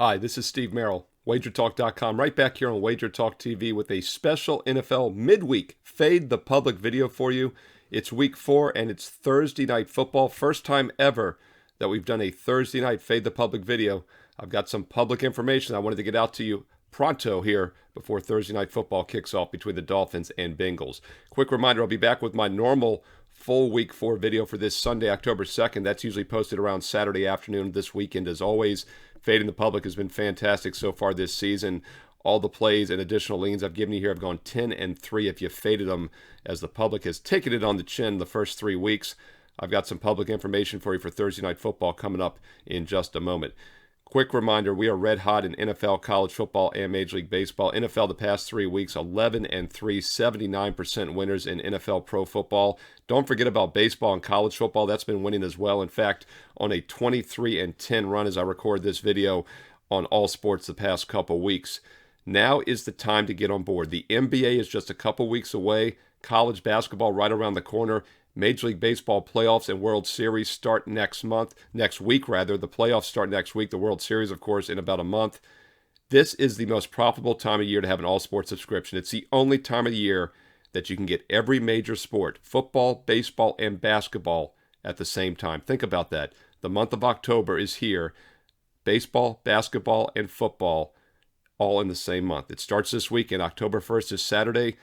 Hi, this is Steve Merril, WagerTalk.com, right back here on WagerTalk TV with a special NFL midweek Fade the Public video for you. It's week 4 and it's Thursday Night Football. First time ever that we've done a Thursday Night Fade the Public video. I've got some public information I wanted to get out to you pronto here before Thursday Night Football kicks off between the Dolphins and Bengals. Quick reminder, I'll be back with my normal full week 4 video for this Sunday, October 2nd. That's usually posted around Saturday afternoon this weekend as always. Fading the Public has been fantastic so far this season. All the plays and additional leans I've given you here have gone 10-3 if you faded them, as the public has taken it on the chin the first 3 weeks. I've got some public information for you for Thursday Night Football coming up in just a moment. Quick reminder, we are red hot in NFL, college football, and Major League Baseball. NFL the past 3 weeks, 11-3, 79% winners in NFL pro football. Don't forget about baseball and college football. That's been winning as well. In fact, on a 23-10 run as I record this video on all sports the past couple weeks. Now is the time to get on board. The NBA is just a couple weeks away. College basketball right around the corner. Major League Baseball playoffs and World Series start next week. The playoffs start next week. The World Series, of course, in about a month. This is the most profitable time of year to have an all-sports subscription. It's the only time of the year that you can get every major sport, football, baseball, and basketball at the same time. Think about that. The month of October is here. Baseball, basketball, and football all in the same month. It starts this weekend. October 1st is Saturday.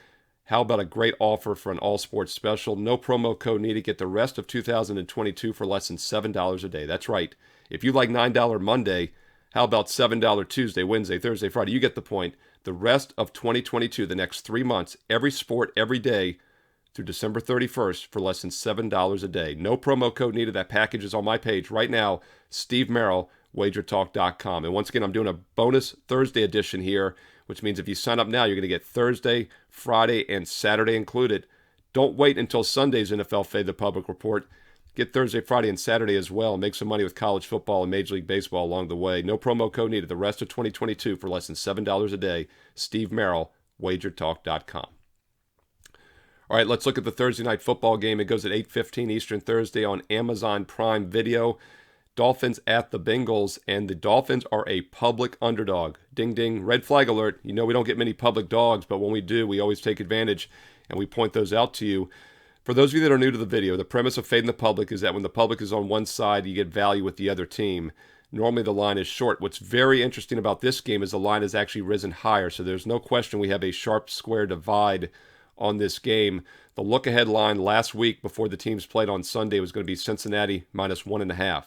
How about a great offer for an all-sports special? No promo code needed. Get the rest of 2022 for less than $7 a day. That's right. If you like $9 Monday, how about $7 Tuesday, Wednesday, Thursday, Friday? You get the point. The rest of 2022, the next 3 months, every sport, every day, through December 31st for less than $7 a day. No promo code needed. That package is on my page right now, Steve Merril, WagerTalk.com. And once again, I'm doing a bonus Thursday edition here, which means if you sign up now, you're going to get Thursday, Friday, and Saturday included. Don't wait until Sunday's NFL Fade the Public report. Get Thursday, Friday, and Saturday as well. Make some money with college football and Major League Baseball along the way. No promo code needed. The rest of 2022 for less than $7 a day. Steve Merril, WagerTalk.com. All right, let's look at the Thursday Night Football game. It goes at 8:15 Eastern Thursday on Amazon Prime Video. Dolphins at the Bengals, and the Dolphins are a public underdog. Ding, ding, red flag alert. You know we don't get many public dogs, but when we do, we always take advantage, and we point those out to you. For those of you that are new to the video, the premise of fading the public is that when the public is on one side, you get value with the other team. Normally the line is short. What's very interesting about this game is the line has actually risen higher, so there's no question we have a sharp square divide on this game. The look-ahead line last week before the teams played on Sunday was going to be Cincinnati minus 1.5.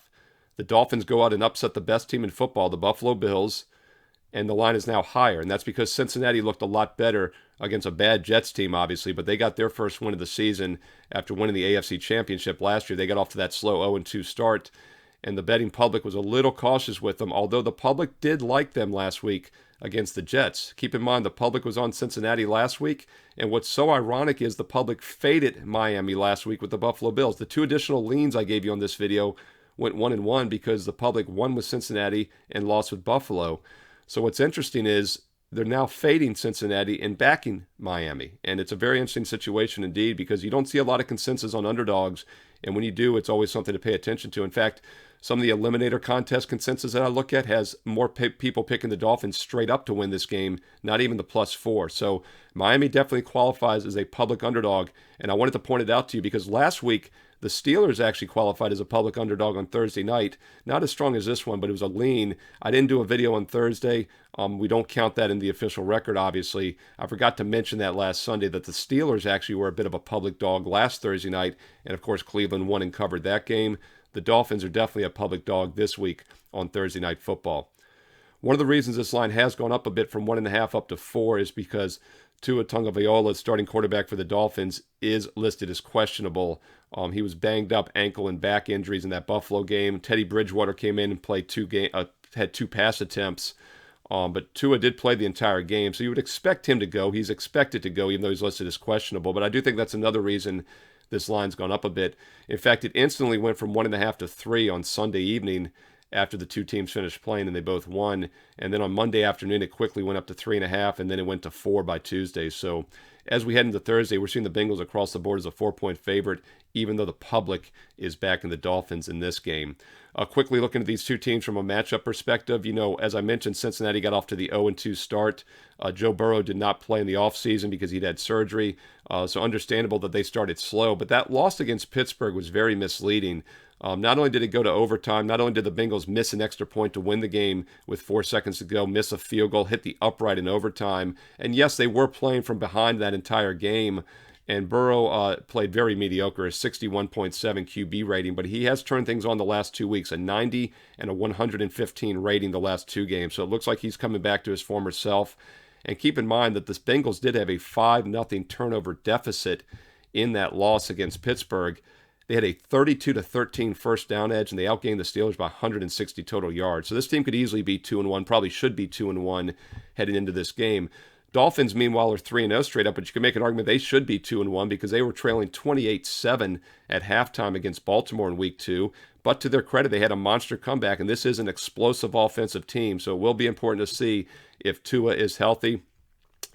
The Dolphins go out and upset the best team in football, the Buffalo Bills, and the line is now higher. And that's because Cincinnati looked a lot better against a bad Jets team, obviously, but they got their first win of the season after winning the AFC Championship last year. They got off to that slow 0-2 start, and the betting public was a little cautious with them, although the public did like them last week against the Jets. Keep in mind, the public was on Cincinnati last week, and what's so ironic is the public faded Miami last week with the Buffalo Bills. The 2 additional leans I gave you on this video went 1-1 because the public won with Cincinnati and lost with Buffalo. So what's interesting is they're now fading Cincinnati and backing Miami. And it's a very interesting situation indeed because you don't see a lot of consensus on underdogs. And when you do, it's always something to pay attention to. In fact, some of the Eliminator contest consensus that I look at has more people picking the Dolphins straight up to win this game, not even the +4. So Miami definitely qualifies as a public underdog. And I wanted to point it out to you because last week, the Steelers actually qualified as a public underdog on Thursday night. Not as strong as this one, but it was a lean. I didn't do a video on Thursday. We don't count that in the official record, obviously. I forgot to mention that last Sunday that the Steelers actually were a bit of a public dog last Thursday night. And, of course, Cleveland won and covered that game. The Dolphins are definitely a public dog this week on Thursday Night Football. One of the reasons this line has gone up a bit from 1.5 up to 4 is because Tua Tagovailoa, starting quarterback for the Dolphins, is listed as questionable. He was banged up, ankle and back injuries in that Buffalo game. Teddy Bridgewater came in and played had 2 pass attempts. But Tua did play the entire game, so you would expect him to go. He's expected to go, even though he's listed as questionable. But I do think that's another reason this line's gone up a bit. In fact, it instantly went from 1.5 to 3 on Sunday evening after the 2 teams finished playing and they both won. And then on Monday afternoon, it quickly went up to 3.5, and then it went to 4 by Tuesday. So as we head into Thursday, we're seeing the Bengals across the board as a 4-point favorite. even though the public is backing the Dolphins in this game. Quickly looking at these two teams from a matchup perspective, as I mentioned, Cincinnati got off to the 0-2 start. Joe Burrow did not play in the offseason because he'd had surgery, so understandable that they started slow. But that loss against Pittsburgh was very misleading. Not only did it go to overtime, not only did the Bengals miss an extra point to win the game with 4 seconds to go, miss a field goal, hit the upright in overtime, and yes, they were playing from behind that entire game, and Burrow played very mediocre, a 61.7 QB rating, but he has turned things on the last 2 weeks, a 90 and a 115 rating the last 2 games, so it looks like he's coming back to his former self. And keep in mind that the Bengals did have a 5-0 turnover deficit in that loss against Pittsburgh. They had a 32-13 first down edge, and they outgained the Steelers by 160 total yards. So this team could easily be 2-1, probably should be 2-1 heading into this game. Dolphins, meanwhile, are 3-0 straight up, but you can make an argument they should be 2-1 because they were trailing 28-7 at halftime against Baltimore in Week 2. But to their credit, they had a monster comeback, and this is an explosive offensive team, so it will be important to see if Tua is healthy.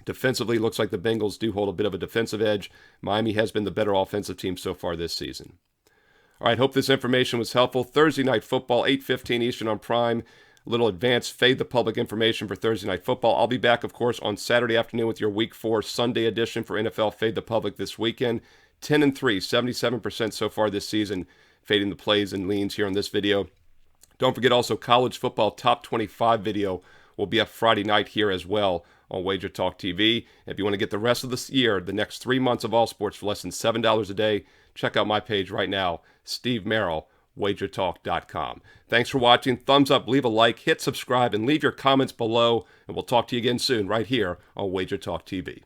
Defensively, looks like the Bengals do hold a bit of a defensive edge. Miami has been the better offensive team so far this season. All right, hope this information was helpful. Thursday Night Football, 8:15 Eastern on Prime. A little advanced Fade the Public information for Thursday Night Football. I'll be back, of course, on Saturday afternoon with your Week 4 Sunday edition for NFL Fade the Public this weekend. 10-3, 77% so far this season, fading the plays and leans here on this video. Don't forget also college football top 25 video will be up Friday night here as well on WagerTalk TV. If you want to get the rest of this year, the next 3 months of all sports for less than $7 a day, check out my page right now, Steve Merril, WagerTalk.com. Thanks for watching. Thumbs up, leave a like, hit subscribe, and leave your comments below. And we'll talk to you again soon right here on WagerTalk TV.